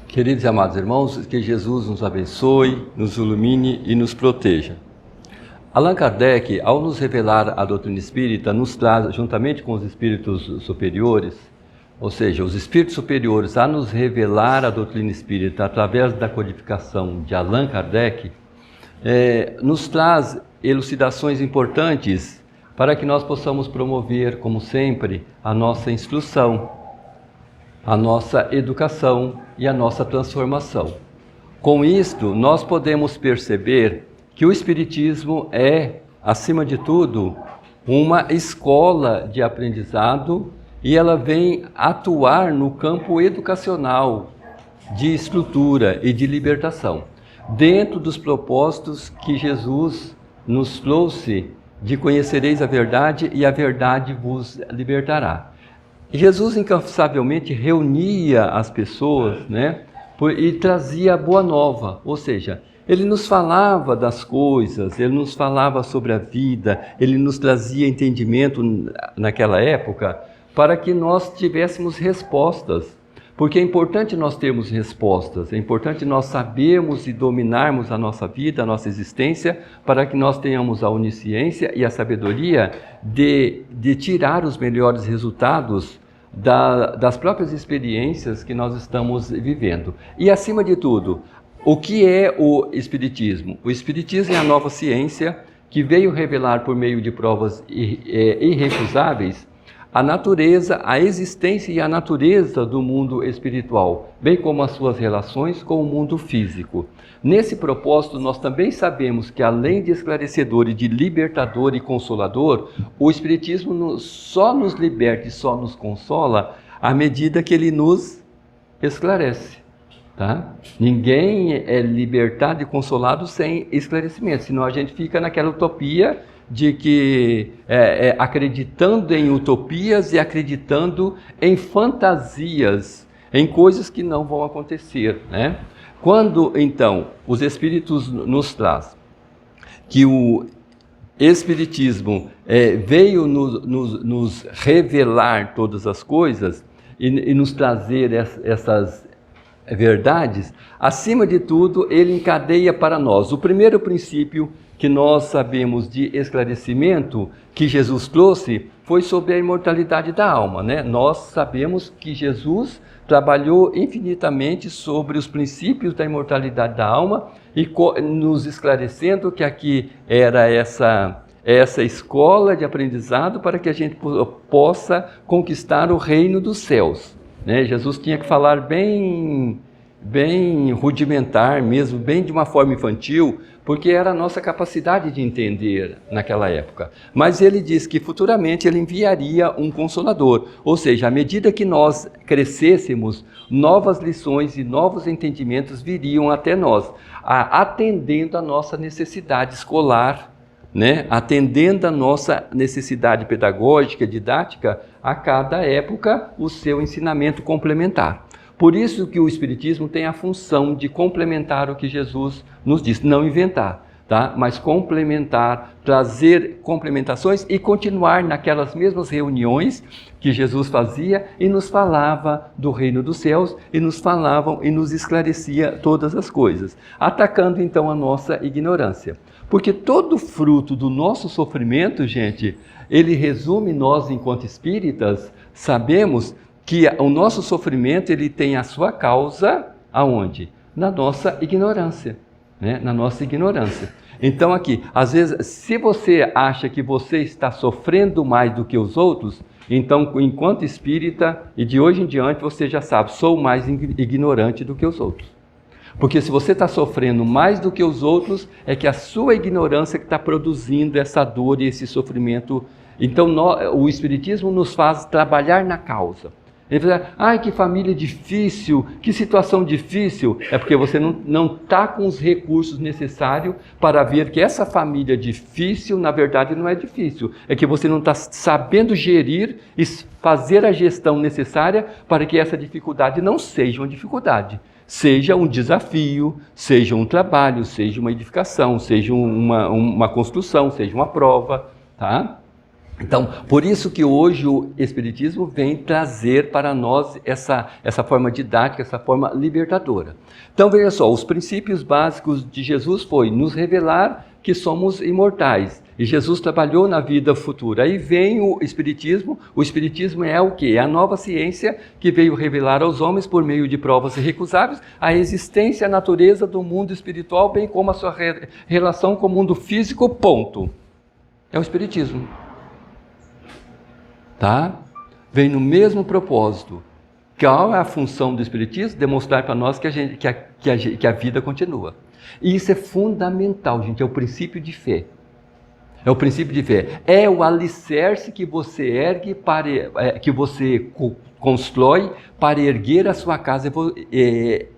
Queridos e amados irmãos, que Jesus nos abençoe, nos ilumine e nos proteja. Allan Kardec, ao nos revelar a doutrina espírita, nos traz, juntamente com os espíritos superiores, ou seja, os espíritos superiores, a nos revelar a doutrina espírita através da codificação de Allan Kardec, nos traz elucidações importantes para que nós possamos promover, como sempre, a nossa instrução, a nossa educação e a nossa transformação. Com isto, nós podemos perceber que o Espiritismo é, acima de tudo, uma escola de aprendizado e ela vem atuar no campo educacional, de estrutura e de libertação, dentro dos propósitos que Jesus nos trouxe de conhecereis a verdade e a verdade vos libertará. Jesus incansavelmente reunia as pessoas, e trazia a boa nova, ou seja, ele nos falava das coisas, ele nos falava sobre a vida, ele nos trazia entendimento naquela época para que nós tivéssemos respostas. Porque é importante nós termos respostas, é importante nós sabermos e dominarmos a nossa vida, a nossa existência, para que nós tenhamos a onisciência e a sabedoria de tirar os melhores resultados das próprias experiências que nós estamos vivendo. E acima de tudo, o que é o Espiritismo? O Espiritismo é a nova ciência que veio revelar por meio de provas irrecusáveis a natureza, a existência e a natureza do mundo espiritual, bem como as suas relações com o mundo físico. Nesse propósito, nós também sabemos que, além de esclarecedor e de libertador e consolador, o Espiritismo só nos liberta e só nos consola à medida que ele nos esclarece. Tá? Ninguém é libertado e consolado sem esclarecimento, senão a gente fica naquela utopia de que acreditando em utopias e acreditando em fantasias, em coisas que não vão acontecer, Quando, então, os Espíritos nos traz que o Espiritismo veio nos revelar todas as coisas e nos trazer essas verdades, acima de tudo, ele encadeia para nós o primeiro princípio que nós sabemos de esclarecimento que Jesus trouxe foi sobre a imortalidade da alma, Nós sabemos que Jesus trabalhou infinitamente sobre os princípios da imortalidade da alma e nos esclarecendo que aqui era essa escola de aprendizado para que a gente possa conquistar o reino dos céus. Jesus tinha que falar bem rudimentar mesmo, bem de uma forma infantil, porque era a nossa capacidade de entender naquela época. Mas ele diz que futuramente ele enviaria um Consolador, ou seja, à medida que nós crescêssemos, novas lições e novos entendimentos viriam até nós, atendendo a nossa necessidade escolar, atendendo a nossa necessidade pedagógica, didática, a cada época o seu ensinamento complementar. Por isso que o Espiritismo tem a função de complementar o que Jesus nos disse, não inventar, mas complementar, trazer complementações e continuar naquelas mesmas reuniões que Jesus fazia e nos falava do reino dos céus e nos esclarecia todas as coisas, atacando então a nossa ignorância. Porque todo fruto do nosso sofrimento, gente, ele resume nós enquanto espíritas, sabemos que o nosso sofrimento ele tem a sua causa aonde? Na nossa ignorância, na nossa ignorância. Então aqui, às vezes, se você acha que você está sofrendo mais do que os outros, então, enquanto espírita, e de hoje em diante, você já sabe, sou mais ignorante do que os outros. Porque se você está sofrendo mais do que os outros, é que a sua ignorância que está produzindo essa dor e esse sofrimento. Então, o Espiritismo nos faz trabalhar na causa. Ele fala, ai, que família difícil, que situação difícil. É porque você não está com os recursos necessários para ver que essa família difícil, na verdade, não é difícil. É que você não está sabendo gerir e fazer a gestão necessária para que essa dificuldade não seja uma dificuldade. Seja um desafio, seja um trabalho, seja uma edificação, seja uma construção, seja uma prova, tá? Então, por isso que hoje o Espiritismo vem trazer para nós essa forma didática, essa forma libertadora. Então, veja só, os princípios básicos de Jesus foi nos revelar que somos imortais. E Jesus trabalhou na vida futura. Aí vem o Espiritismo é o quê? É a nova ciência que veio revelar aos homens, por meio de provas irrecusáveis, a existência e a natureza do mundo espiritual, bem como a sua relação com o mundo físico, ponto. É o Espiritismo. Tá? Vem no mesmo propósito. Qual é a função do Espiritismo? Demonstrar para nós que a vida continua. E isso é fundamental, gente, é o princípio de fé. É o princípio de fé. É o alicerce que você ergue, que você constrói para erguer a sua casa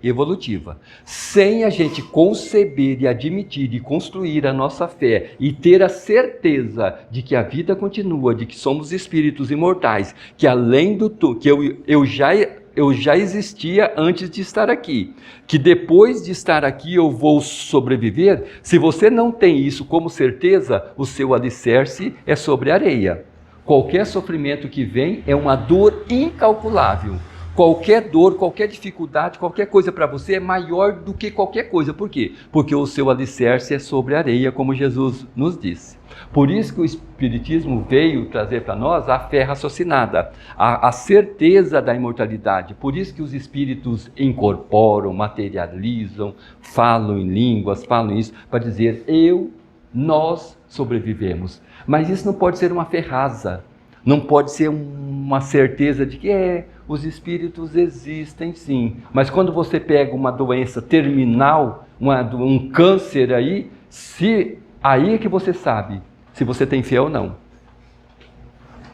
evolutiva. Sem a gente conceber e admitir e construir a nossa fé e ter a certeza de que a vida continua, de que somos espíritos imortais, que além do que eu já existia antes de estar aqui, que depois de estar aqui eu vou sobreviver. Se você não tem isso como certeza, o seu alicerce é sobre areia. Qualquer sofrimento que vem é uma dor incalculável. Qualquer dor, qualquer dificuldade, qualquer coisa para você é maior do que qualquer coisa. Por quê? Porque o seu alicerce é sobre areia, como Jesus nos disse. Por isso que o Espiritismo veio trazer para nós a fé raciocinada, a certeza da imortalidade. Por isso que os espíritos incorporam, materializam, falam em línguas, falam isso, para dizer nós sobrevivemos. Mas isso não pode ser uma fé rasa, não pode ser uma certeza de que os espíritos existem sim. Mas quando você pega uma doença terminal, um câncer aí é que você sabe se você tem fé ou não.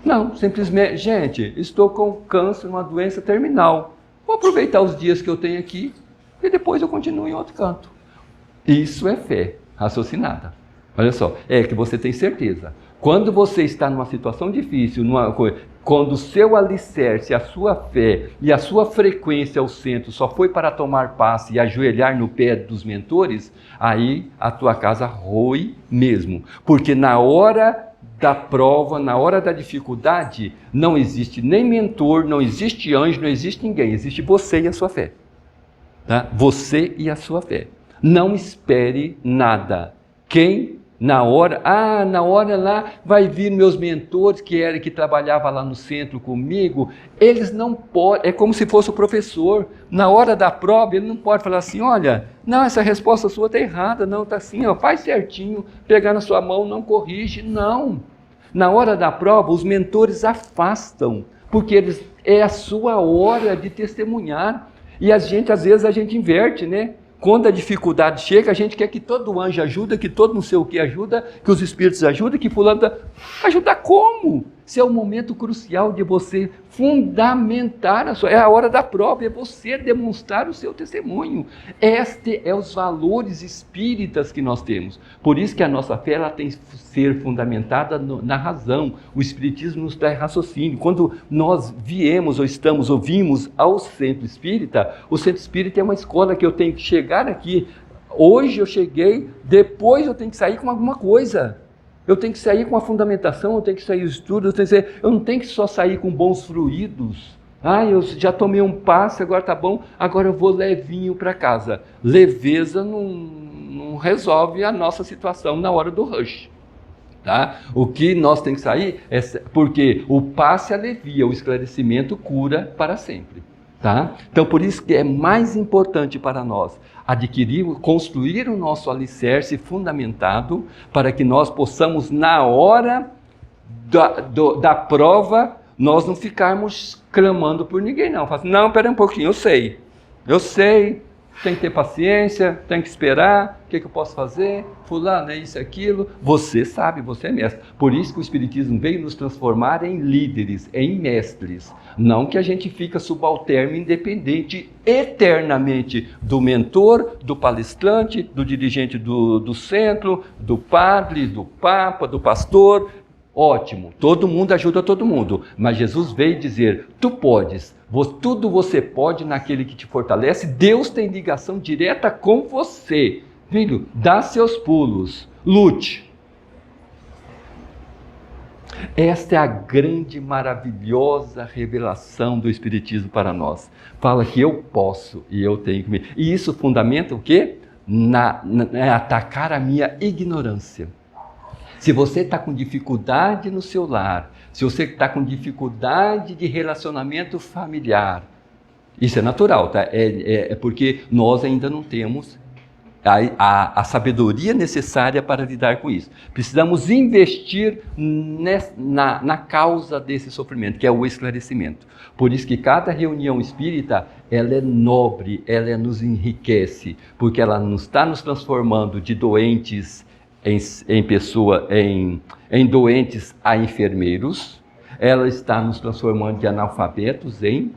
Não, simplesmente, gente, estou com câncer, uma doença terminal. Vou aproveitar os dias que eu tenho aqui e depois eu continuo em outro canto. Isso é fé raciocinada. Olha só, é que você tem certeza. Quando você está numa situação difícil, quando o seu alicerce, a sua fé e a sua frequência ao centro só foi para tomar passe e ajoelhar no pé dos mentores, aí a tua casa roe mesmo. Porque na hora da prova, na hora da dificuldade, não existe nem mentor, não existe anjo, não existe ninguém. Existe você e a sua fé. Tá? Você e a sua fé. Não espere nada. Na hora lá vai vir meus mentores que trabalhava lá no centro comigo, eles não podem, é como se fosse o professor, na hora da prova ele não pode falar assim, olha, não, essa resposta sua está errada, não, está assim, faz certinho, pegar na sua mão, não corrige, não. Na hora da prova os mentores afastam, porque é a sua hora de testemunhar, e às vezes a gente inverte, né? Quando a dificuldade chega, a gente quer que todo anjo ajuda, que todo não sei o que ajuda, que os espíritos ajudem, que fulano... Ajudar como? Esse é o momento crucial de você fundamentar é a hora da prova, é você demonstrar o seu testemunho. Este é os valores espíritas que nós temos. Por isso que a nossa fé ela tem que ser fundamentada na razão. O Espiritismo nos traz raciocínio. Quando nós ouvimos ao Centro Espírita, o Centro Espírita é uma escola que eu tenho que chegar aqui. Hoje eu cheguei, depois eu tenho que sair com alguma coisa. Eu tenho que sair com a fundamentação, eu tenho que sair do estudo, eu não tenho que só sair com bons fluidos. Eu já tomei um passe, agora está bom, agora eu vou levinho para casa. Leveza não resolve a nossa situação na hora do rush. Tá? O que nós temos que sair é porque o passe alivia, o esclarecimento cura para sempre. Tá? Então, por isso que é mais importante para nós construir o nosso alicerce fundamentado para que nós possamos, na hora da prova, nós não ficarmos clamando por ninguém, não. Fala assim, não, espera um pouquinho, eu sei, tem que ter paciência, tem que esperar, o que eu posso fazer? Fulano, é isso, aquilo. Você sabe, você é mestre. Por isso que o Espiritismo veio nos transformar em líderes, em mestres. Não que a gente fica subalterno, independente eternamente do mentor, do palestrante, do dirigente do centro, do padre, do papa, do pastor. Ótimo, todo mundo ajuda todo mundo, mas Jesus veio dizer, tu podes, tudo você pode naquele que te fortalece, Deus tem ligação direta com você. Filho, dá seus pulos, lute. Esta é a grande, maravilhosa revelação do Espiritismo para nós. Fala que eu posso e eu tenho que me... E isso fundamenta o quê? Atacar a minha ignorância. Se você está com dificuldade no seu lar, se você está com dificuldade de relacionamento familiar, isso é natural, tá? É porque nós ainda não temos a sabedoria necessária para lidar com isso. Precisamos investir na causa desse sofrimento, que é o esclarecimento. Por isso que cada reunião espírita, ela é nobre, ela nos enriquece, porque ela nos está nos transformando de doentes em doentes a enfermeiros, ela está nos transformando de analfabetos em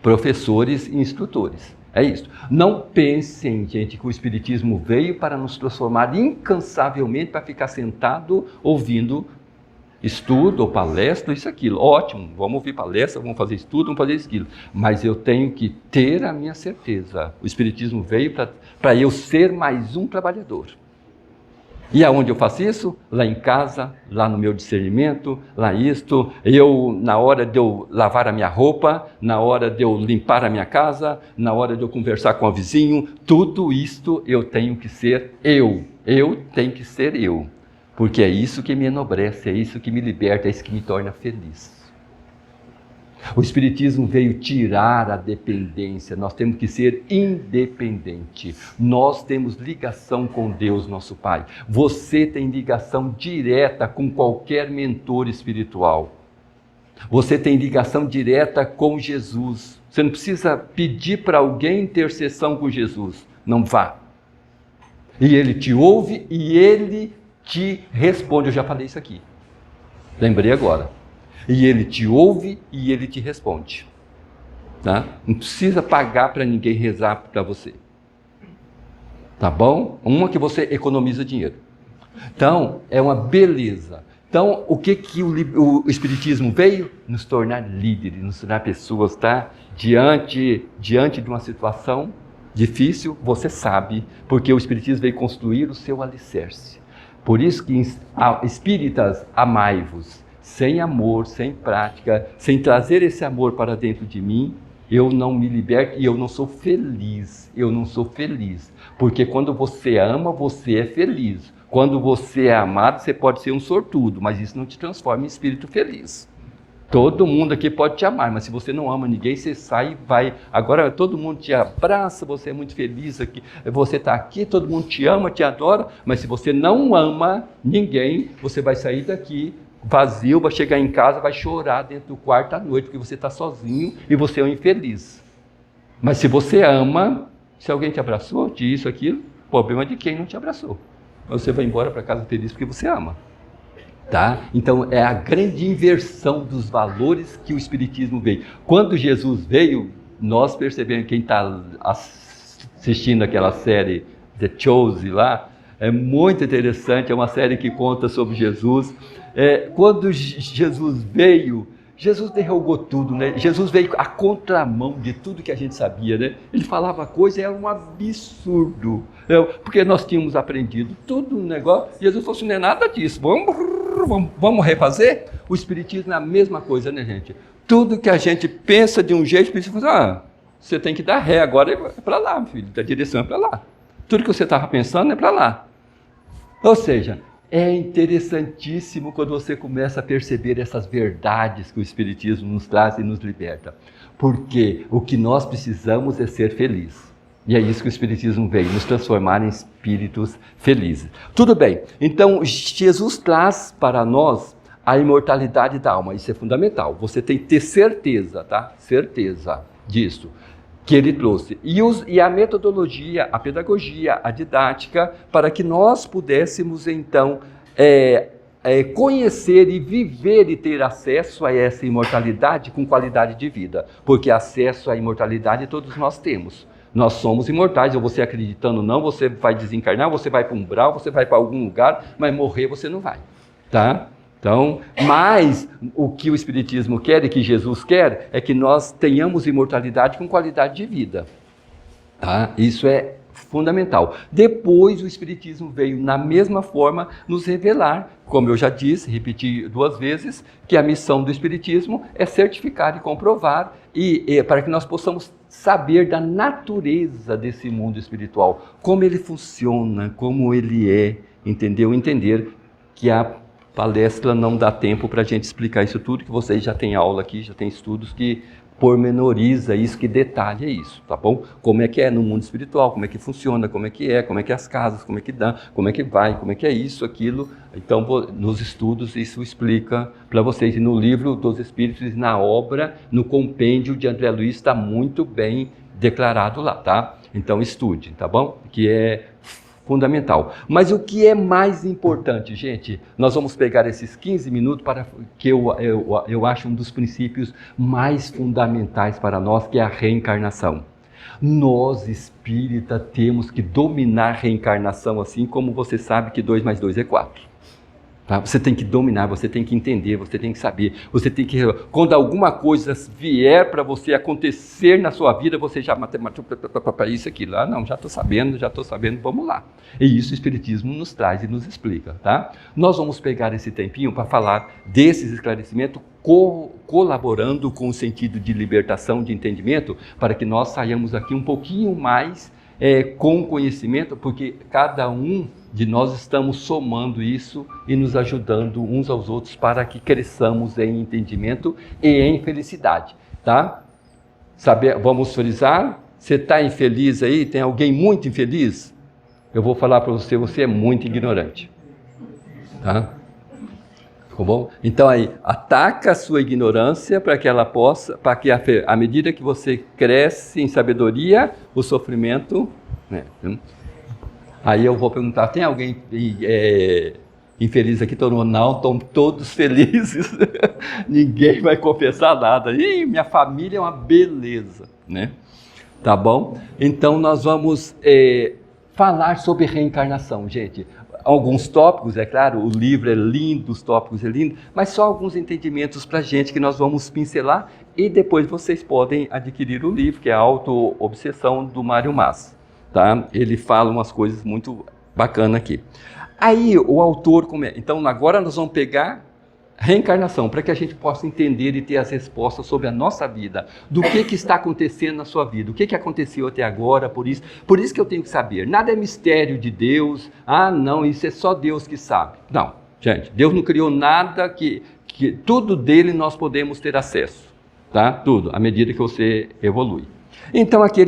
professores e instrutores. É isso. Não pensem, gente, que o Espiritismo veio para nos transformar incansavelmente para ficar sentado ouvindo estudo ou palestra, isso, aquilo. Ótimo, vamos ouvir palestra, vamos fazer estudo, vamos fazer aquilo. Mas eu tenho que ter a minha certeza. O Espiritismo veio para eu ser mais um trabalhador. E aonde eu faço isso? Lá em casa, lá no meu discernimento, lá isto, na hora de eu lavar a minha roupa, na hora de eu limpar a minha casa, na hora de eu conversar com o vizinho, tudo isto eu tenho que ser eu tenho que ser eu, porque é isso que me enobrece, é isso que me liberta, é isso que me torna feliz. O Espiritismo veio tirar a dependência, nós temos que ser independente. Nós temos ligação com Deus, nosso Pai. Você tem ligação direta com qualquer mentor espiritual. Você tem ligação direta com Jesus. Você não precisa pedir para alguém intercessão com Jesus. Não vá. E Ele te ouve e Ele te responde. Eu já falei isso aqui. Lembrei agora. E Ele te ouve e Ele te responde. Tá? Não precisa pagar para ninguém rezar para você. Tá bom? Uma que você economiza dinheiro. Então, é uma beleza. Então, o que o Espiritismo veio? Nos tornar líderes, nos tornar pessoas, tá? Diante de uma situação difícil, você sabe, porque o Espiritismo veio construir o seu alicerce. Por isso que, espíritas, amai-vos. Sem amor, sem prática, sem trazer esse amor para dentro de mim, eu não me liberto e eu não sou feliz. Eu não sou feliz. Porque quando você ama, você é feliz. Quando você é amado, você pode ser um sortudo, mas isso não te transforma em espírito feliz. Todo mundo aqui pode te amar, mas se você não ama ninguém, você sai e vai. Agora todo mundo te abraça, você é muito feliz aqui. Você está aqui, todo mundo te ama, te adora, mas se você não ama ninguém, você vai sair daqui vazio, vai chegar em casa, vai chorar dentro do quarto à noite, porque você está sozinho e você é um infeliz. Mas se você ama, se alguém te abraçou, de isso, aquilo, problema de quem não te abraçou. Você vai embora para casa feliz porque você ama. Tá? Então é a grande inversão dos valores que o Espiritismo veio. Quando Jesus veio, nós percebemos, quem está assistindo aquela série The Chosen lá, é muito interessante, é uma série que conta sobre Jesus. Quando Jesus veio, Jesus derrubou tudo, né? Jesus veio à contramão de tudo que a gente sabia, né? Ele falava coisa, era um absurdo, porque nós tínhamos aprendido tudo no negócio. Jesus falou assim, não é nada disso, vamos refazer? O Espiritismo é a mesma coisa, né, gente? Tudo que a gente pensa de um jeito, o Espiritismo fala, você tem que dar ré, agora é para lá, meu filho, a direção é para lá. Tudo que você estava pensando é para lá. Ou seja, é interessantíssimo quando você começa a perceber essas verdades que o Espiritismo nos traz e nos liberta. Porque o que nós precisamos é ser felizes. E é isso que o Espiritismo veio, nos transformar em espíritos felizes. Tudo bem, então Jesus traz para nós a imortalidade da alma, isso é fundamental. Você tem que ter certeza, tá? Certeza disso que ele trouxe. E a metodologia, a pedagogia, a didática, para que nós pudéssemos, então, conhecer e viver e ter acesso a essa imortalidade com qualidade de vida. Porque acesso à imortalidade todos nós temos. Nós somos imortais, ou você acreditando ou não, você vai desencarnar, você vai para um umbral, você vai para algum lugar, mas morrer você não vai, tá? Então, mas o que o Espiritismo quer e que Jesus quer é que nós tenhamos imortalidade com qualidade de vida. Tá? Isso é fundamental. Depois o Espiritismo veio, na mesma forma, nos revelar, como eu já disse, repeti 2 vezes, que a missão do Espiritismo é certificar e comprovar, e para que nós possamos saber da natureza desse mundo espiritual, como ele funciona, como ele é, entendeu? Entender que a palestra não dá tempo para a gente explicar isso tudo, que vocês já têm aula aqui, já têm estudos que pormenoriza isso, que detalha isso, tá bom? Como é que é no mundo espiritual, como é que funciona, como é que é as casas, como é que dá, como é que vai, como é que é isso, aquilo. Então, nos estudos isso explica para vocês. E no livro dos Espíritos, na obra, no compêndio de André Luiz, está muito bem declarado lá, tá? Então estude, tá bom? Que é fundamental. Mas o que é mais importante, gente, nós vamos pegar esses 15 minutos para que eu acho um dos princípios mais fundamentais para nós, que é a reencarnação. Nós, espírita, temos que dominar a reencarnação, assim como você sabe que 2 mais 2 é 4. Tá? Você tem que dominar, você tem que entender, você tem que saber, você tem que... Quando alguma coisa vier para você acontecer na sua vida, você já para isso aqui, lá, não, já estou sabendo, vamos lá. E isso o Espiritismo nos traz e nos explica, tá? Nós vamos pegar esse tempinho para falar desses esclarecimentos, colaborando com o sentido de libertação, de entendimento, para que nós saiamos aqui um pouquinho mais com conhecimento, porque cada um de nós estamos somando isso e nos ajudando uns aos outros para que cresçamos em entendimento e em felicidade, tá? Vamos frisar, você está infeliz aí? Tem alguém muito infeliz? Eu vou falar para você, você é muito ignorante, tá? Ficou bom? Então aí, ataca a sua ignorância para que ela possa, para que à medida que você cresce em sabedoria, o sofrimento... Aí eu vou perguntar, tem alguém infeliz aqui? Todo mundo, não, estão todos felizes, ninguém vai confessar nada. Ih, minha família é uma beleza, né? Tá bom? Então nós vamos falar sobre reencarnação, gente. Alguns tópicos, é claro, o livro é lindo, os tópicos é lindo, mas só alguns entendimentos para a gente que nós vamos pincelar e depois vocês podem adquirir o livro, que é a Auto-Obsessão, do Mário Mas. Tá? Ele fala umas coisas muito bacanas aqui. Aí o autor Então agora nós vamos pegar reencarnação, para que a gente possa entender e ter as respostas sobre a nossa vida, do que está acontecendo na sua vida, o que aconteceu até agora, por isso que eu tenho que saber. Nada é mistério de Deus, não, isso é só Deus que sabe. Não, gente, Deus não criou nada que tudo dele nós podemos ter acesso, tá? Tudo, à medida que você evolui. Então aqui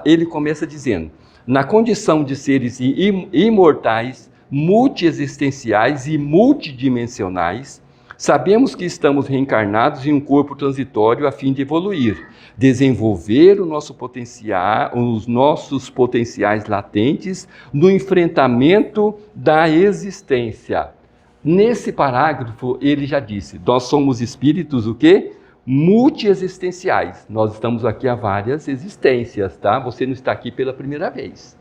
ele começa dizendo: na condição de seres imortais, multiexistenciais e multidimensionais, sabemos que estamos reencarnados em um corpo transitório a fim de evoluir, desenvolver os nossos potenciais latentes no enfrentamento da existência. Nesse parágrafo, ele já disse, nós somos espíritos o quê? Multiexistenciais. Nós estamos aqui há várias existências, tá? Você não está aqui pela primeira vez.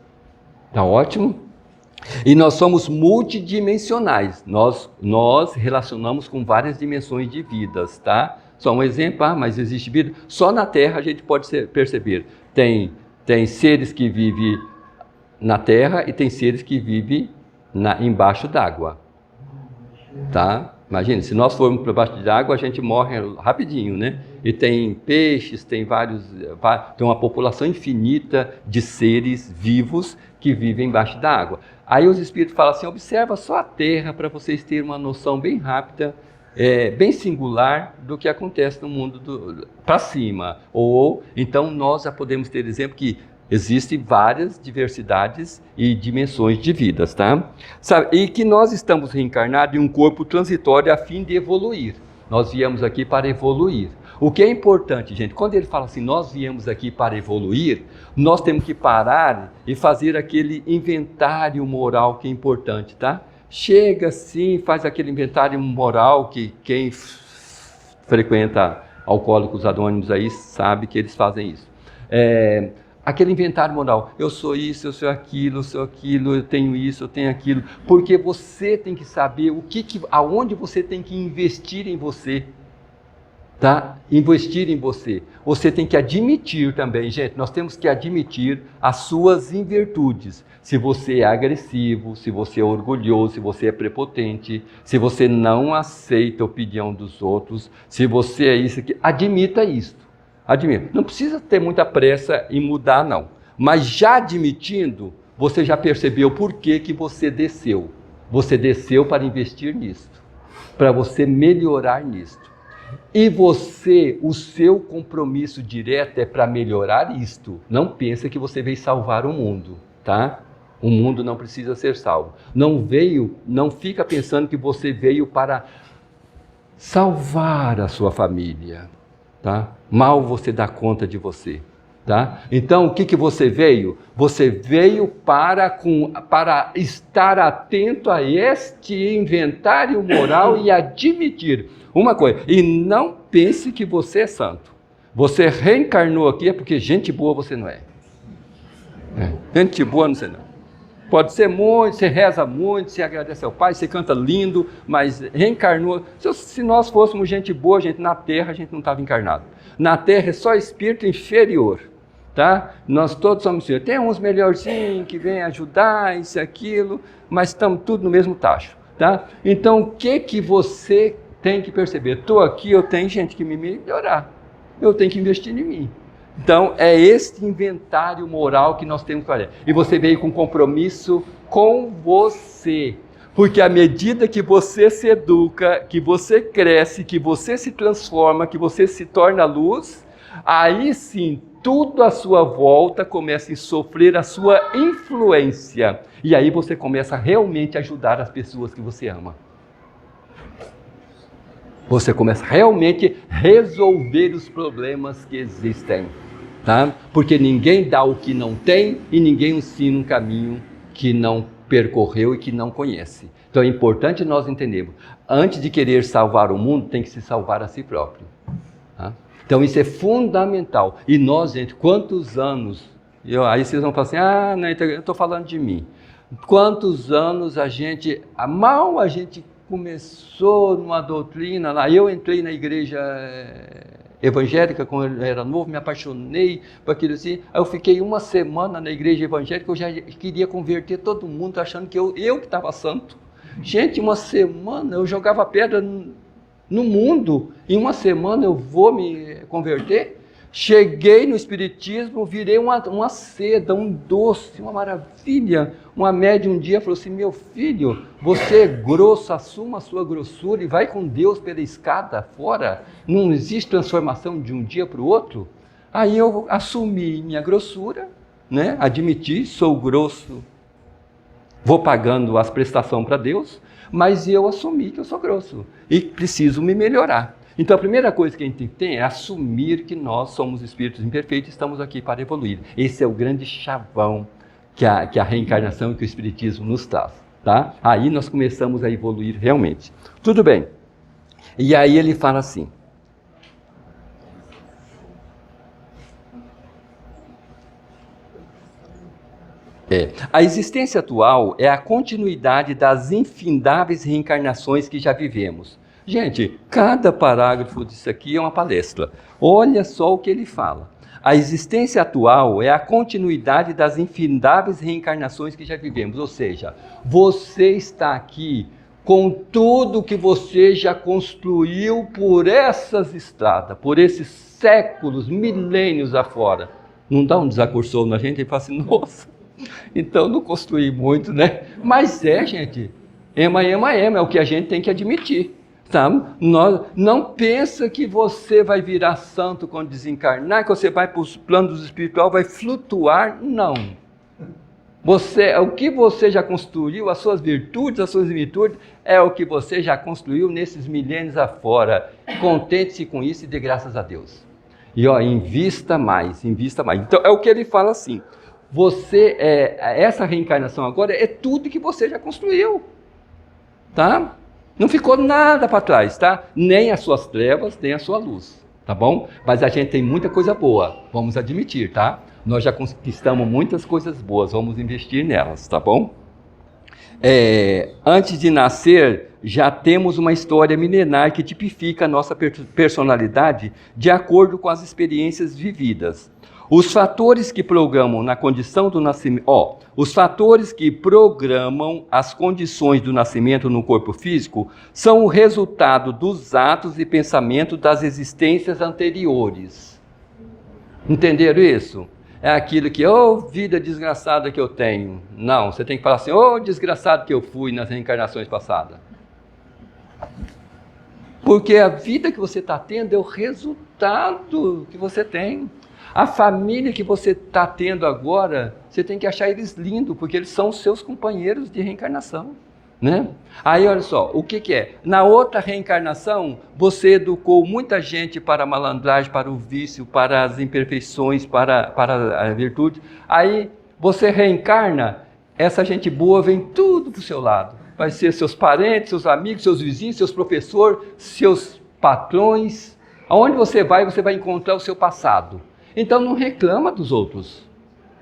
Tá ótimo? E nós somos multidimensionais. Nós relacionamos com várias dimensões de vidas, tá? Só um exemplo, mas existe vida. Só na Terra a gente pode perceber. Tem seres que vivem na Terra e tem seres que vivem embaixo d'água, tá? Imagina, se nós formos para baixo de água, a gente morre rapidinho, né? E tem peixes, tem uma população infinita de seres vivos que vivem embaixo da água. Aí os espíritos falam assim, observa só a Terra para vocês terem uma noção bem rápida, bem singular do que acontece no mundo para cima. Ou então nós já podemos ter exemplo que existem várias diversidades e dimensões de vidas, tá? E que nós estamos reencarnados em um corpo transitório a fim de evoluir. Nós viemos aqui para evoluir. O que é importante, gente, quando ele fala assim, nós viemos aqui para evoluir, nós temos que parar e fazer aquele inventário moral que é importante, tá? Chega assim, faz aquele inventário moral que quem frequenta Alcoólicos Anônimos aí sabe que eles fazem isso. Aquele inventário moral, eu sou isso, eu sou aquilo, eu tenho isso, eu tenho aquilo, porque você tem que saber aonde você tem que investir em você. tá? Investir em você. Você tem que admitir também, gente, nós temos que admitir as suas invirtudes. Se você é agressivo, se você é orgulhoso, se você é prepotente, se você não aceita a opinião dos outros, se você é isso aqui, admita isso. Admita. Não precisa ter muita pressa em mudar, não. Mas já admitindo, você já percebeu por que você desceu. Você desceu para investir nisto, para você melhorar nisto. E você, o seu compromisso direto é para melhorar isto. Não pensa que você veio salvar o mundo, tá? O mundo não precisa ser salvo. Não fica pensando que você veio para salvar a sua família, tá? Mal você dá conta de você, tá? Então, o que você veio? Você veio para estar atento a este inventário moral e admitir uma coisa. E não pense que você é santo. Você reencarnou aqui é porque gente boa você não é. Gente boa não sei não. Pode ser muito, você reza muito, você agradece ao Pai, você canta lindo, mas reencarnou. Se nós fôssemos gente boa, gente, na Terra a gente não estava encarnado. Na Terra é só espírito inferior, tá? Nós todos somos inferiores. Tem uns melhorzinhos que vêm ajudar, isso e aquilo, mas estamos tudo no mesmo tacho, tá? Então, o que você tem que perceber? Estou aqui, eu tenho gente que me melhorar. Eu tenho que investir em mim. Então, é este inventário moral que nós temos que fazer. E você veio com compromisso com você. Porque à medida que você se educa, que você cresce, que você se transforma, que você se torna luz, aí sim, tudo à sua volta começa a sofrer a sua influência. E aí você começa a realmente ajudar as pessoas que você ama. Você começa realmente a resolver os problemas que existem, tá? Porque ninguém dá o que não tem e ninguém ensina um caminho que não percorreu e que não conhece. Então é importante nós entendermos, antes de querer salvar o mundo, tem que se salvar a si próprio. Tá? Então isso é fundamental. E nós, gente, quantos anos, aí vocês vão falar assim, não, eu estou falando de mim. Quantos anos a gente começou numa doutrina lá, eu entrei na igreja evangélica quando eu era novo, me apaixonei por aquilo assim, aí eu fiquei uma semana na igreja evangélica, eu já queria converter todo mundo, achando que eu que estava santo. Gente, uma semana eu jogava pedra no mundo, em uma semana eu vou me converter? Cheguei no Espiritismo, virei uma seda, um doce, uma maravilha. Uma médium um dia falou assim, meu filho, você é grosso, assuma a sua grossura e vai com Deus pela escada fora. Não existe transformação de um dia para o outro. Aí eu assumi minha grossura, né? Admiti, sou grosso, vou pagando as prestações para Deus, mas eu assumi que eu sou grosso e preciso me melhorar. Então a primeira coisa que a gente tem é assumir que nós somos espíritos imperfeitos e estamos aqui para evoluir. Esse é o grande chavão que a reencarnação e que o Espiritismo nos traz. Tá? Aí nós começamos a evoluir realmente. Tudo bem. E aí ele fala assim. A existência atual é a continuidade das infindáveis reencarnações que já vivemos. Gente, cada parágrafo disso aqui é uma palestra. Olha só o que ele fala. A existência atual é a continuidade das infindáveis reencarnações que já vivemos. Ou seja, você está aqui com tudo que você já construiu por essas estradas, por esses séculos, milênios afora. Não dá um desacursou na gente e fala assim, nossa, então não construí muito, né? Mas gente, é o que a gente tem que admitir. Tá? Não pensa que você vai virar santo quando desencarnar, que você vai para os planos espirituais, vai flutuar, não. O que você já construiu, as suas virtudes, é o que você já construiu nesses milênios afora. Contente-se com isso e dê graças a Deus. E invista mais. Então é o que ele fala assim, essa reencarnação agora é tudo que você já construiu, tá? Não ficou nada para trás, tá? Nem as suas trevas, nem a sua luz, tá bom? Mas a gente tem muita coisa boa, vamos admitir, tá? Nós já conquistamos muitas coisas boas, vamos investir nelas, tá bom? Antes de nascer, já temos uma história milenar que tipifica a nossa personalidade de acordo com as experiências vividas. Os fatores que programam na condição do nascimento, os fatores que programam as condições do nascimento no corpo físico são o resultado dos atos e pensamentos das existências anteriores. Entenderam isso? É aquilo que, vida desgraçada que eu tenho. Não, você tem que falar assim, desgraçado que eu fui nas reencarnações passadas. Porque a vida que você está tendo é o resultado que você tem. A família que você está tendo agora, você tem que achar eles lindos, porque eles são seus companheiros de reencarnação. Né? Aí olha só, o que é? Na outra reencarnação, você educou muita gente para a malandragem, para o vício, para as imperfeições, para a virtude. Aí você reencarna, essa gente boa vem tudo para o seu lado. Vai ser seus parentes, seus amigos, seus vizinhos, seus professores, seus patrões. Aonde você vai encontrar o seu passado. Então não reclama dos outros.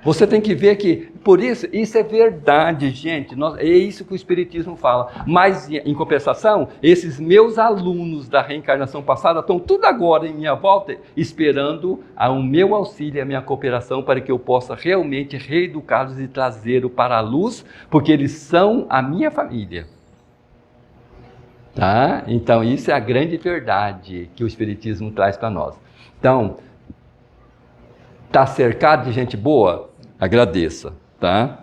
Você tem que ver que, por isso é verdade, gente, é isso que o Espiritismo fala. Mas, em compensação, esses meus alunos da reencarnação passada estão tudo agora em minha volta, esperando o meu auxílio e a minha cooperação para que eu possa realmente reeducá-los e trazê-los para a luz, porque eles são a minha família. Tá? Então, isso é a grande verdade que o Espiritismo traz para nós. Então, está cercado de gente boa? Agradeça, tá?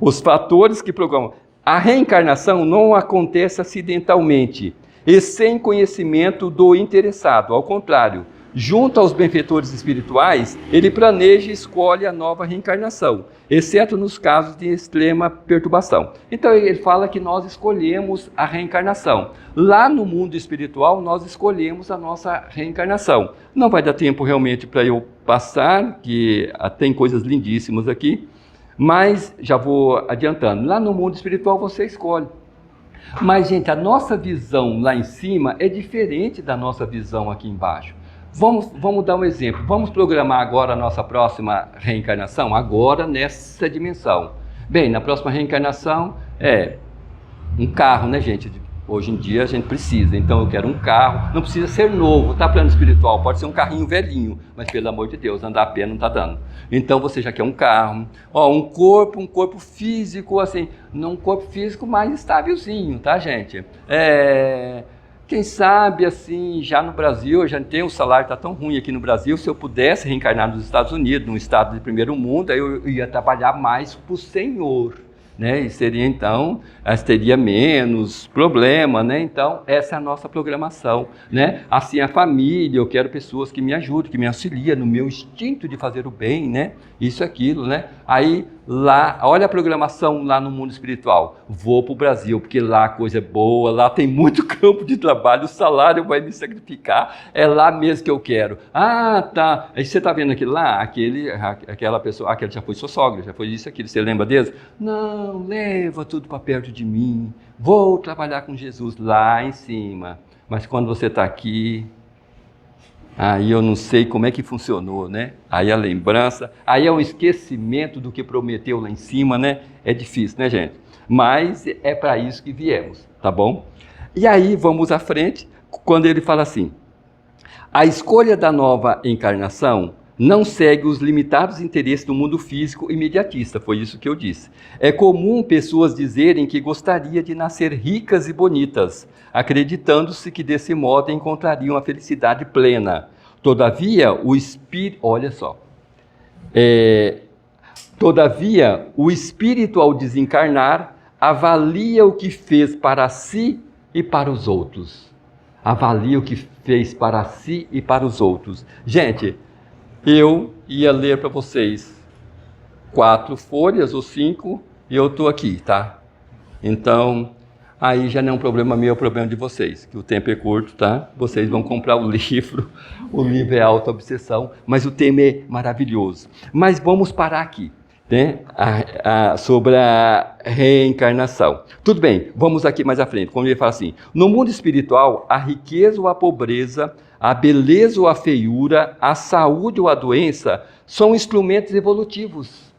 Os fatores que programam. A reencarnação não acontece acidentalmente e sem conhecimento do interessado. Ao contrário, junto aos benfeitores espirituais, ele planeja e escolhe a nova reencarnação, exceto nos casos de extrema perturbação. Então ele fala que nós escolhemos a reencarnação. Lá no mundo espiritual, nós escolhemos a nossa reencarnação. Não vai dar tempo realmente para eu passar, que tem coisas lindíssimas aqui, mas já vou adiantando. Lá no mundo espiritual você escolhe. Mas, gente, a nossa visão lá em cima é diferente da nossa visão aqui embaixo. Vamos dar um exemplo. Vamos programar agora a nossa próxima reencarnação, agora nessa dimensão. Bem, na próxima reencarnação um carro, né, gente? Hoje em dia a gente precisa, então eu quero um carro, não precisa ser novo, tá? Plano espiritual, pode ser um carrinho velhinho, mas pelo amor de Deus, andar a pé não tá dando. Então você já quer um carro, um corpo físico, assim, não um corpo físico mais estávelzinho, tá, gente? Quem sabe, assim, já no Brasil, já tem o salário, está tão ruim aqui no Brasil, se eu pudesse reencarnar nos Estados Unidos, num estado de primeiro mundo, aí eu ia trabalhar mais para o Senhor, né? E seria então, teria menos problema, né? Então, essa é a nossa programação, né? Assim, a família, eu quero pessoas que me ajudem, que me auxiliem no meu instinto de fazer o bem, né? Isso, aquilo, né? Aí, lá, olha a programação lá no mundo espiritual. Vou para o Brasil, porque lá a coisa é boa, lá tem muito campo de trabalho, o salário vai me sacrificar, é lá mesmo que eu quero. Ah, tá. Aí você está vendo aquilo lá? Aquela pessoa, aquele já foi sua sogra, já foi isso, aquilo. Você lembra deles? Não, leva tudo para perto de mim. Vou trabalhar com Jesus lá em cima. Mas quando você está aqui, aí eu não sei como é que funcionou, né? Aí a lembrança, aí é um esquecimento do que prometeu lá em cima, né? É difícil, né, gente? Mas é para isso que viemos, tá bom? E aí vamos à frente, quando ele fala assim: a escolha da nova encarnação não segue os limitados interesses do mundo físico imediatista, foi isso que eu disse. É comum pessoas dizerem que gostaria de nascer ricas e bonitas, acreditando-se que desse modo encontrariam a felicidade plena. Todavia, o espírito, olha só, todavia, o espírito ao desencarnar avalia o que fez para si e para os outros. Avalia o que fez para si e para os outros. Gente, eu ia ler para vocês 4 folhas ou 5 e eu estou aqui, tá? Então, aí já não é um problema meu, é um problema de vocês, que o tempo é curto, tá? Vocês vão comprar o livro é Auto-Obsessão, mas o tema é maravilhoso. Mas vamos parar aqui, né? Sobre a reencarnação. Tudo bem, vamos aqui mais à frente, quando ele fala assim: no mundo espiritual, a riqueza ou a pobreza, a beleza ou a feiura, a saúde ou a doença são instrumentos evolutivos.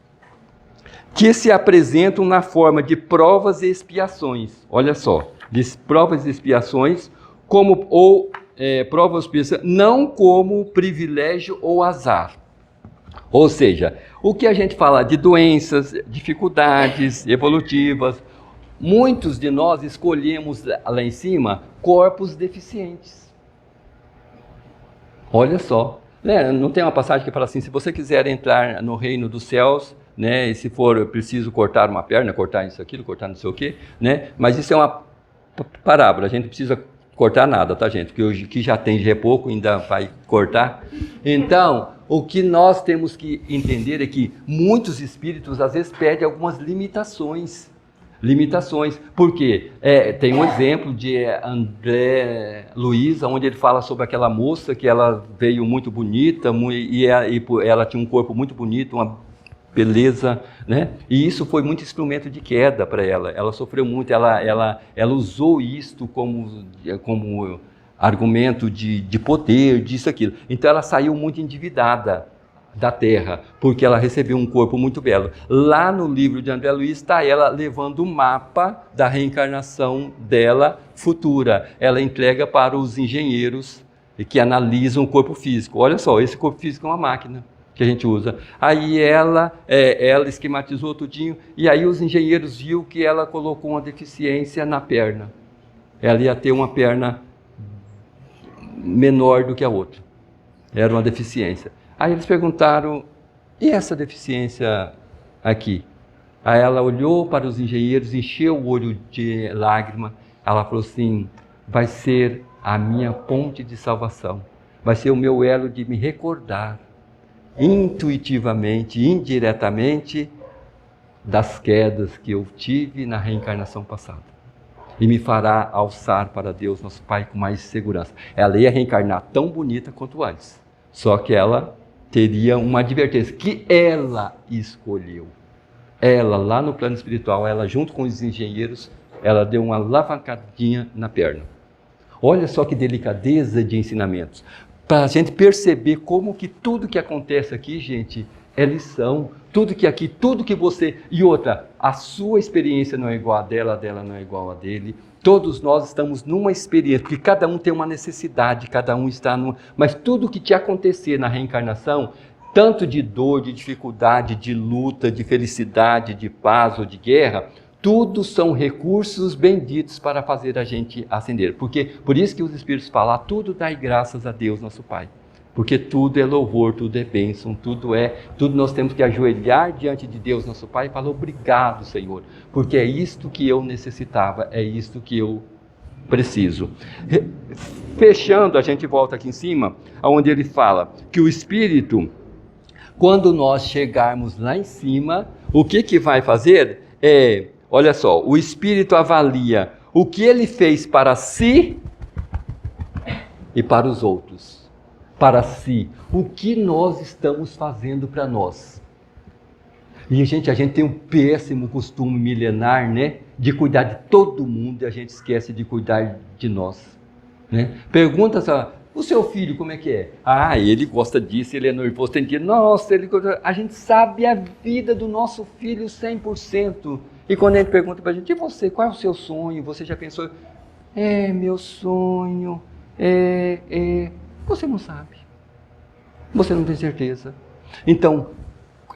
que se apresentam na forma de provas e expiações. Olha só, de provas e expiações, provas e expiações, não como privilégio ou azar. Ou seja, o que a gente fala de doenças, dificuldades evolutivas, muitos de nós escolhemos lá em cima corpos deficientes. Olha só, né? Não tem uma passagem que fala assim, se você quiser entrar no reino dos céus, né, e se for preciso cortar uma perna, cortar isso, aquilo, cortar não sei o quê, né? Mas isso é uma parábola, a gente não precisa cortar nada, tá, gente? Porque o que já tem já é pouco, ainda vai cortar. Então, o que nós temos que entender é que muitos espíritos às vezes pedem algumas limitações. Porque tem um exemplo de André Luiz, onde ele fala sobre aquela moça que ela veio muito bonita e ela tinha um corpo muito bonito, uma beleza, né? E isso foi muito instrumento de queda para ela. Ela sofreu muito, ela usou isto como argumento de poder, disso, aquilo. Então ela saiu muito endividada da Terra, porque ela recebeu um corpo muito belo. Lá no livro de André Luiz está ela levando o mapa da reencarnação dela futura. Ela entrega para os engenheiros que analisam o corpo físico. Olha só, esse corpo físico é uma máquina que a gente usa. Aí ela esquematizou tudinho, e aí os engenheiros viram que ela colocou uma deficiência na perna. Ela ia ter uma perna menor do que a outra. Era uma deficiência. Aí eles perguntaram, e essa deficiência aqui? Aí ela olhou para os engenheiros, encheu o olho de lágrima, ela falou assim, vai ser a minha ponte de salvação, vai ser o meu elo de me recordar, intuitivamente, indiretamente, das quedas que eu tive na reencarnação passada. E me fará alçar para Deus, nosso Pai, com mais segurança. Ela ia reencarnar tão bonita quanto antes, só que ela teria uma advertência que ela escolheu. Ela, lá no plano espiritual, ela junto com os engenheiros, ela deu uma alavancadinha na perna. Olha só que delicadeza de ensinamentos. Para a gente perceber como que tudo que acontece aqui, gente, é lição. Tudo que você... E outra, a sua experiência não é igual a dela não é igual a dele. Todos nós estamos numa experiência, porque cada um tem uma necessidade, cada um está numa... Mas tudo que te acontecer na reencarnação, tanto de dor, de dificuldade, de luta, de felicidade, de paz ou de guerra, tudo são recursos benditos para fazer a gente ascender. Por isso que os Espíritos falam, tudo dai graças a Deus, nosso Pai. Porque tudo é louvor, tudo é bênção, tudo nós temos que ajoelhar diante de Deus, nosso Pai, e falar, obrigado, Senhor, porque é isto que eu necessitava, é isto que eu preciso. Fechando, a gente volta aqui em cima, onde ele fala que o Espírito, quando nós chegarmos lá em cima, o que vai fazer? Olha só, o Espírito avalia o que ele fez para si e para os outros. Para si, o que nós estamos fazendo para nós. E a gente tem um péssimo costume milenar, né, de cuidar de todo mundo e a gente esquece de cuidar de nós, né? Pergunta só, o seu filho como é que é? Ele gosta disso, ele é nervoso, tem dia, nossa, a gente sabe a vida do nosso filho 100%. E quando a gente pergunta para a gente, e você, qual é o seu sonho? Você já pensou, meu sonho, você não sabe, você não tem certeza. Então,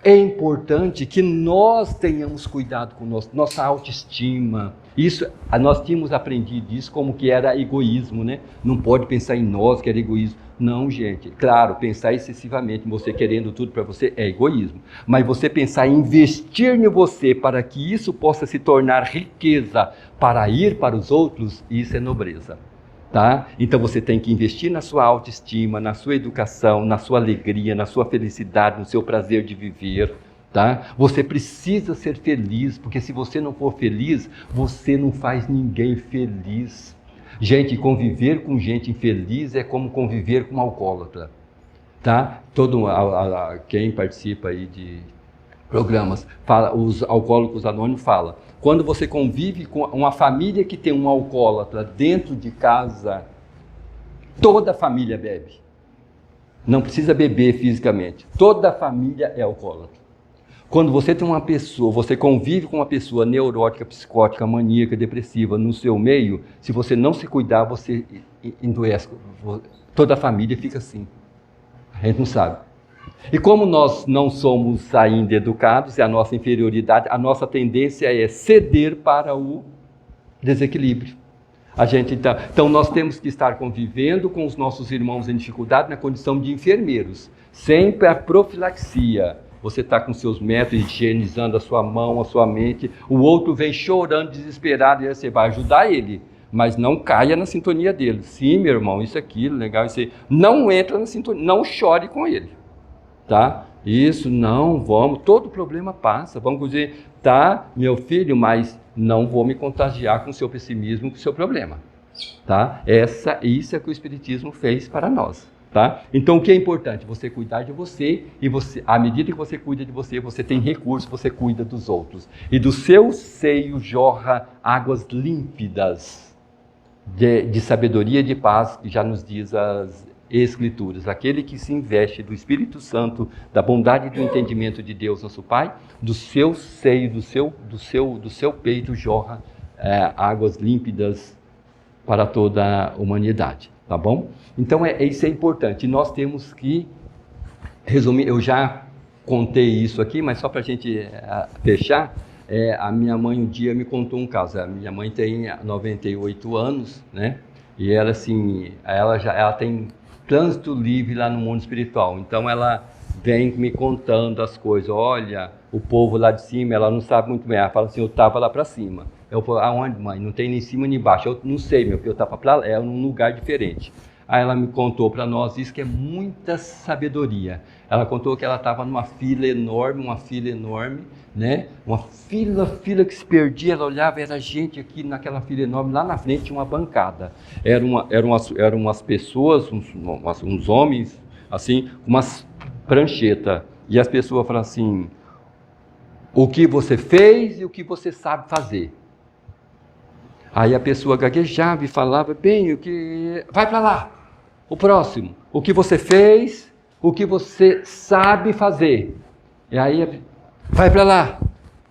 é importante que nós tenhamos cuidado com nossa autoestima. Isso, nós tínhamos aprendido isso como que era egoísmo, né? Não pode pensar em nós, que era egoísmo. Não, gente, claro, pensar excessivamente, você querendo tudo para você é egoísmo. Mas você pensar em investir em você para que isso possa se tornar riqueza para ir para os outros, isso é nobreza. Tá? Então você tem que investir na sua autoestima, na sua educação, na sua alegria, na sua felicidade, no seu prazer de viver. Tá? Você precisa ser feliz, porque se você não for feliz, você não faz ninguém feliz. Gente, conviver com gente infeliz é como conviver com um alcoólatra. Tá? Quem participa aí de programas, os alcoólicos anônimos falam, quando você convive com uma família que tem um alcoólatra dentro de casa, toda a família bebe. Não precisa beber fisicamente. Toda a família é alcoólatra. Quando você tem uma pessoa, você convive com uma pessoa neurótica, psicótica, maníaca, depressiva no seu meio, se você não se cuidar, você endoece. Toda a família fica assim. A gente não sabe. E como nós não somos ainda educados, é a nossa inferioridade, a nossa tendência é ceder para o desequilíbrio. Então nós temos que estar convivendo com os nossos irmãos em dificuldade na condição de enfermeiros. Sempre a profilaxia. Você está com seus métodos, higienizando a sua mão, a sua mente. O outro vem chorando, desesperado, e você vai ajudar ele. Mas não caia na sintonia dele. Sim, meu irmão, isso, aquilo, legal, isso aí. Não entra na sintonia, não chore com ele. Tá? Isso, não, vamos, todo problema passa. Vamos dizer, tá, meu filho, mas não vou me contagiar com o seu pessimismo, com o seu problema. Tá? Isso é que o Espiritismo fez para nós. Tá? Então, o que é importante? Você cuidar de você, e à medida que você cuida de você, você tem recursos, você cuida dos outros. E do seu seio jorra águas límpidas de sabedoria e de paz, que já nos diz as Escrituras. Aquele que se investe do Espírito Santo, da bondade e do entendimento de Deus, nosso Pai, do seu seio, do seu peito jorra águas límpidas para toda a humanidade. Tá bom? Então, isso é importante. Nós temos que resumir. Eu já contei isso aqui, mas só para a gente fechar, a minha mãe um dia me contou um caso. A minha mãe tem 98 anos, né? E ela, assim, ela tem trânsito livre lá no mundo espiritual. Então, ela vem me contando as coisas. Olha, o povo lá de cima, ela não sabe muito bem. Ela fala assim, eu estava lá para cima. Eu falo, aonde, mãe? Não tem nem em cima nem embaixo. Eu não sei, meu filho, eu estava para lá, num lugar diferente. Aí ela me contou para nós isso, que é muita sabedoria. Ela contou que ela estava numa fila enorme, né? Uma fila que se perdia, ela olhava, era gente aqui naquela fila enorme, lá na frente tinha uma bancada. Eram umas pessoas, uns homens, assim, com umas pranchetas. E as pessoas falavam assim, o que você fez e o que você sabe fazer. Aí a pessoa gaguejava e falava, bem, vai para lá, o próximo, o que você fez, o que você sabe fazer. E aí, vai para lá.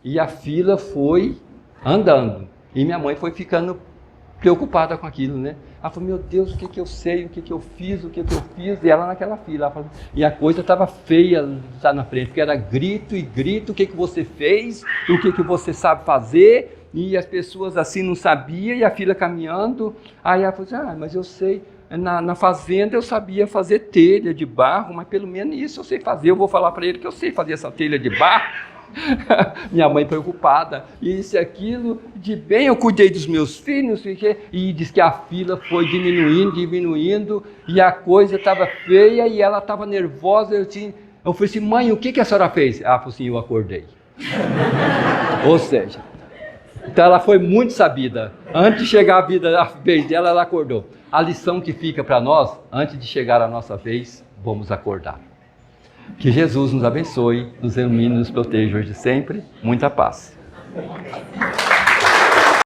E a fila foi andando. E minha mãe foi ficando preocupada com aquilo, né? Ela falou, meu Deus, o que eu sei, o que eu fiz, e ela naquela fila. Falou, e a coisa estava feia lá na frente, porque era grito e grito, o que você fez, o que você sabe fazer. E as pessoas assim não sabiam, e a fila caminhando. Aí ela falou assim, mas eu sei, na fazenda eu sabia fazer telha de barro, mas pelo menos isso eu sei fazer, eu vou falar para ele que eu sei fazer essa telha de barro. Minha mãe preocupada, isso e aquilo, de bem eu cuidei dos meus filhos, e diz que a fila foi diminuindo, e a coisa estava feia, e ela estava nervosa. Eu falei assim, mãe, o que a senhora fez? Ela falou assim, eu acordei. Ou seja, então ela foi muito sabida. Antes de chegar a vez dela, ela acordou. A lição que fica para nós, antes de chegar a nossa vez, vamos acordar. Que Jesus nos abençoe, nos ilumine, nos proteja hoje e sempre. Muita paz.